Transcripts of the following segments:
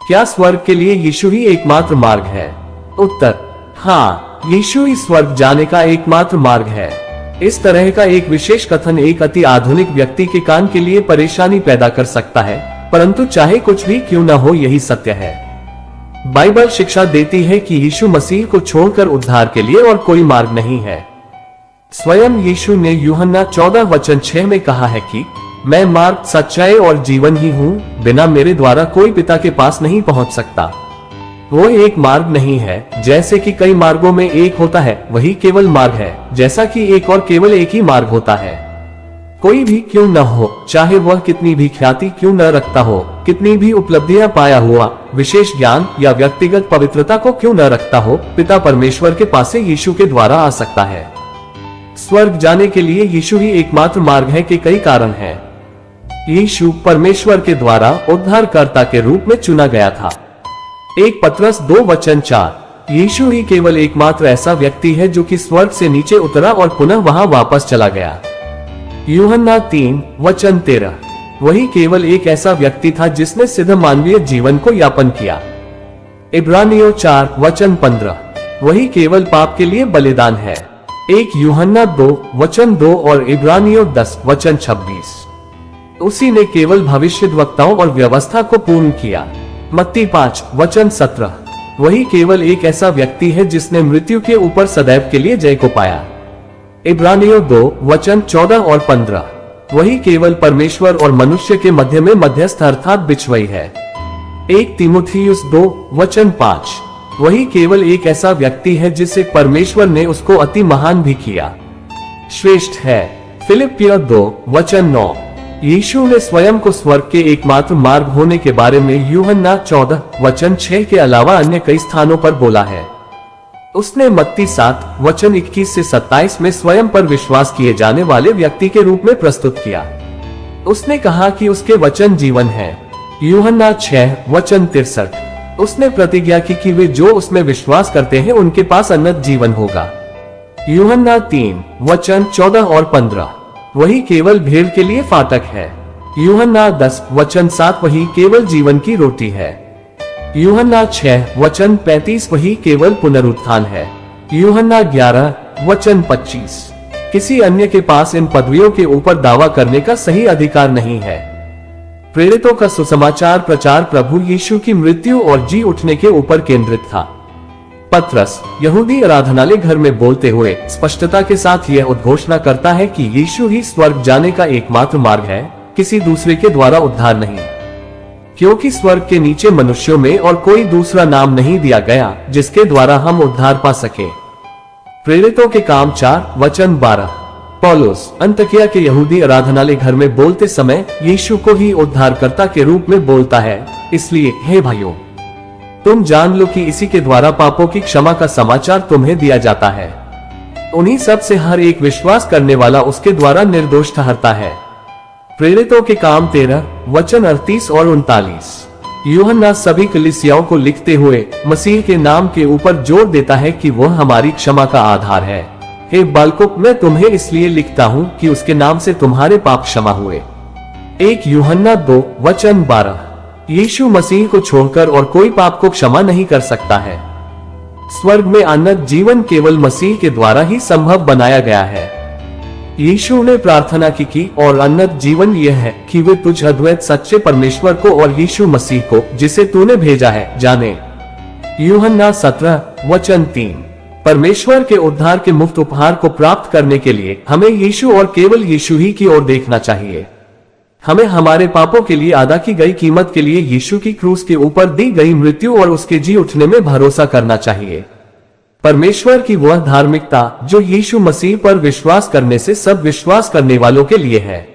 क्या स्वर्ग के लिए यीशु ही एकमात्र मार्ग है? उत्तर, हाँ, यीशु ही स्वर्ग जाने का एकमात्र मार्ग है। इस तरह का एक विशेष कथन एक अति आधुनिक व्यक्ति के कान के लिए परेशानी पैदा कर सकता है, परंतु चाहे कुछ भी क्यों न हो, यही सत्य है। बाइबल शिक्षा देती है कि यीशु मसीह को छोड़कर उद्धार के लिए और कोई मार्ग नहीं है। स्वयं यीशु ने यूहन्ना 14:6 में कहा है कि मैं मार्ग, सच्चाई और जीवन ही हूँ, बिना मेरे द्वारा कोई पिता के पास नहीं पहुँच सकता। वो एक मार्ग नहीं है, जैसे कि कई मार्गों में एक होता है, वही केवल मार्ग है, जैसा कि एक और केवल एक ही मार्ग होता है। कोई भी क्यों न हो, चाहे वह कितनी भी ख्याति क्यों न रखता हो, कितनी भी उपलब्धियां पाया हुआ, विशेष ज्ञान या व्यक्तिगत पवित्रता को क्यों न रखता हो, पिता परमेश्वर के पास से यीशु के द्वारा आ सकता है। स्वर्ग जाने के लिए यीशु ही एकमात्र मार्ग है के कई कारण हैं। यीशु परमेश्वर के द्वारा उद्धारकर्ता के रूप में चुना गया था। 1 पतरस 2:4, यीशु ही केवल एकमात्र ऐसा व्यक्ति है जो कि स्वर्ग से नीचे उतरा और पुनः वहां वापस चला गया। यूहन्ना 3:13, वही केवल एक ऐसा व्यक्ति था जिसने सिद्ध मानवीय जीवन को यापन किया। इब्रानियों 4:15, वही केवल पाप के लिए बलिदान है। 1 यूहन्ना 2:2 और इब्रानियों 10:26, उसी ने केवल भविष्यद्वक्ताओं और व्यवस्था को पूर्ण किया। मत्ती 5:17, वही केवल एक ऐसा व्यक्ति है जिसने मृत्यु के ऊपर सदैव के लिए जय को पाया। इब्रानियों 2:14 और 15, वही केवल परमेश्वर और मनुष्य के मध्य में मध्यस्थ अर्थात बिचवई है। 1 तीमुथियुस 2:5, वही केवल एक ऐसा व्यक्ति है जिसे परमेश्वर ने उसको अति महान भी किया, श्रेष्ठ है। फिलिपियों 2:9, यीशु ने स्वयं को स्वर्ग के एकमात्र मार्ग होने के बारे में यूहन्ना 14:6 के अलावा अन्य कई स्थानों पर बोला है। उसने मत्ती 7:21 से 27 में स्वयं पर विश्वास किए जाने वाले व्यक्ति के रूप में प्रस्तुत किया। उसने कहा कि उसके वचन जीवन है। यूहन्ना 6:63, उसने प्रतिज्ञा की कि वे जो उसमें विश्वास करते हैं उनके पास अनंत जीवन होगा। यूहन्ना 3:14 और 15, वही केवल भेड़ के लिए फाटक है। यूहन्ना 10:7, वही केवल जीवन की रोटी है। यूहन्ना 6:35, वही केवल पुनरुत्थान है। यूहन्ना 11:25, किसी अन्य के पास इन पदवियों के ऊपर दावा करने का सही अधिकार नहीं है। प्रेरितों का सुसमाचार प्रचार प्रभु यीशु की मृत्यु और जी उठने के ऊपर केंद्रित था। पतरस यहूदी आराधनालय घर में बोलते हुए स्पष्टता के साथ यह उद्घोषणा करता है कि यीशु ही स्वर्ग जाने का एकमात्र मार्ग है, किसी दूसरे के द्वारा उद्धार नहीं, क्योंकि स्वर्ग के नीचे मनुष्यों में और कोई दूसरा नाम नहीं दिया गया जिसके द्वारा हम उद्धार पा सके। प्रेरितों के काम 4:12, पौलुस अंतकिया के यहूदी आराधनालय घर में बोलते समय यीशु को ही उद्धारकर्ता के रूप में बोलता है। इसलिए हे भाइयों, तुम जान लो कि इसी के द्वारा पापों की क्षमा का समाचार तुम्हें दिया जाता है। उन्हीं सब से हर एक विश्वास करने वाला उसके द्वारा निर्दोष ठहरता है। प्रेरितों के काम 13:38 और 39, यूहन्ना सभी कलीसियाओं को लिखते हुए मसीह के नाम के ऊपर जोर देता है कि वह हमारी क्षमा का आधार है। हे बालकों, मैं तुम्हें इसलिए लिखता हूँ कि उसके नाम से तुम्हारे पाप क्षमा हुए। 1 यूहन्ना 2:12, यीशु मसीह को छोड़कर और कोई पाप को क्षमा नहीं कर सकता है। स्वर्ग में अनंत जीवन केवल मसीह के द्वारा ही संभव बनाया गया है। यीशु ने प्रार्थना की और अनंत जीवन यह है कि वे तुझ अद्वैत सच्चे परमेश्वर को और यीशु मसीह को जिसे तूने भेजा है जाने। यूहन्ना 17:3, परमेश्वर के उद्धार के मुफ्त उपहार को प्राप्त करने के लिए हमें यीशु और केवल यीशु ही की ओर देखना चाहिए। हमें हमारे पापों के लिए अदा की गई कीमत के लिए यीशु की क्रूस के ऊपर दी गई मृत्यु और उसके जी उठने में भरोसा करना चाहिए। परमेश्वर की वह धार्मिकता जो यीशु मसीह पर विश्वास करने से सब विश्वास करने वालों के लिए है।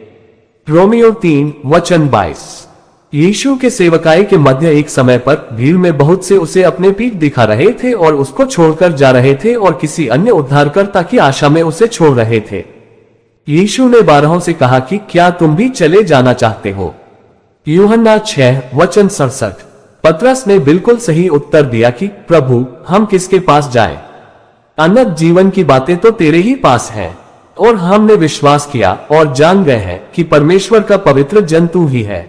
रोमियो 3:22, यीशु के सेवकाई के मध्य एक समय पर भीड़ में बहुत से उसे अपने पीठ दिखा रहे थे और उसको छोड़कर जा रहे थे और किसी अन्य उद्धारकर्ता की आशा में उसे छोड़ रहे थे। यीशु ने 12 से कहा कि क्या तुम भी चले जाना चाहते हो? यूहन्ना 6:67, पतरस ने बिल्कुल सही उत्तर दिया कि प्रभु, हम किसके पास जाएं? अनंत जीवन की बातें तो तेरे ही पास हैं, और हमने विश्वास किया और जान गए हैं कि परमेश्वर का पवित्र जन तू ही है।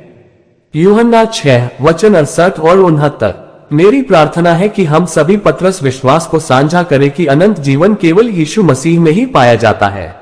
यूहन्ना 6:68-69। मेरी प्रार्थना है कि हम सभी पतरस विश्वास को साझा करें कि अनंत जीवन केवल यीशु मसीह में ही पाया जाता है।